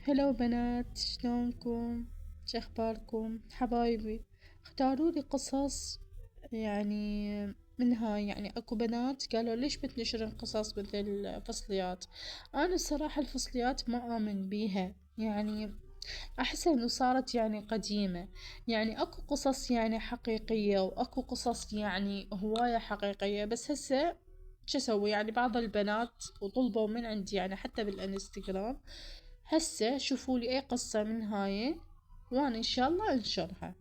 هلو بنات، شلونكم؟ شخباركم حبايبي؟ اختاروا لي قصص يعني من هاي. يعني اكو بنات قالوا ليش بتنشرين قصص مثل الفصليات. انا الصراحة الفصليات ما امن بيها، يعني احس انه صارت يعني قديمة. يعني اكو قصص يعني حقيقية واكو قصص يعني هواية حقيقية، بس هسه شو اسوي؟ يعني بعض البنات وطلبوا من عندي يعني حتى بالانستغرام، هسه شوفوا لي اي قصة من هاي وانا ان شاء الله انشرها.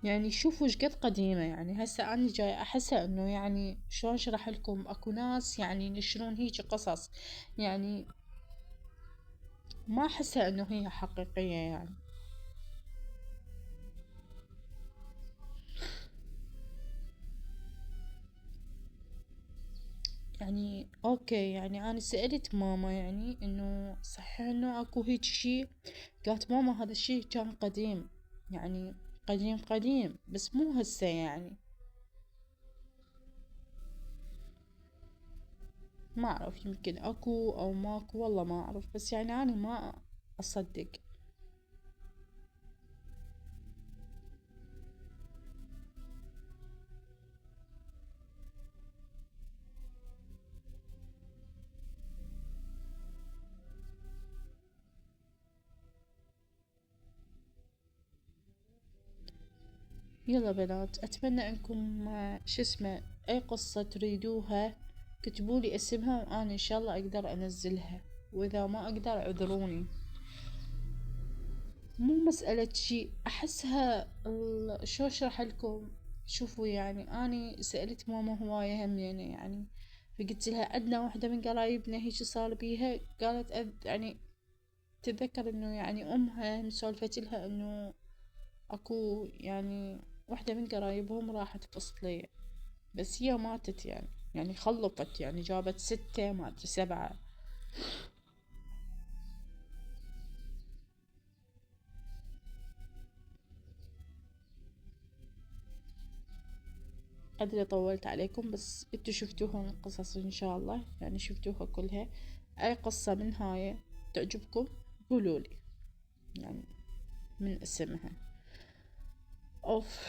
يعني شوفوا ايش قد قديمة. يعني هسه انا جاي احسها انه يعني شلون اشرح لكم، اكو ناس يعني ينشرون هيج قصص، يعني ما احسها انه هي حقيقية يعني. يعني اوكي، يعني انا سألت ماما يعني انه صحيح انه اكو هيج شي. قالت ماما هذا الشي كان قديم، يعني قديم قديم بس مو هسه يعني. ما اعرف، يمكن اكو او ماكو، والله ما اعرف، بس يعني انا ما اصدق. يلا بنات، اتمنى انكم شو اسمه اي قصة تريدوها كتبولي اسمها وانا ان شاء الله اقدر انزلها، واذا ما اقدر اعذروني. مو مسألة شي احسها شو اشرح لكم. شوفوا يعني اني سألت ماما هواية هم يعني فقلت لها عندنا واحدة من قرايبنا هيك صار بيها. قالت يعني تتذكر انه يعني امها سولفت لها انه اكو يعني واحدة من قرايبهم راحت فصلية، بس هي ماتت يعني خلفت، يعني جابت 6 ما ادري 7. ادري طولت عليكم، بس انتو شفتوها القصص ان شاء الله، يعني شفتوها كلها. اي قصة من هاي تعجبكم قولولي يعني من اسمها. اوف.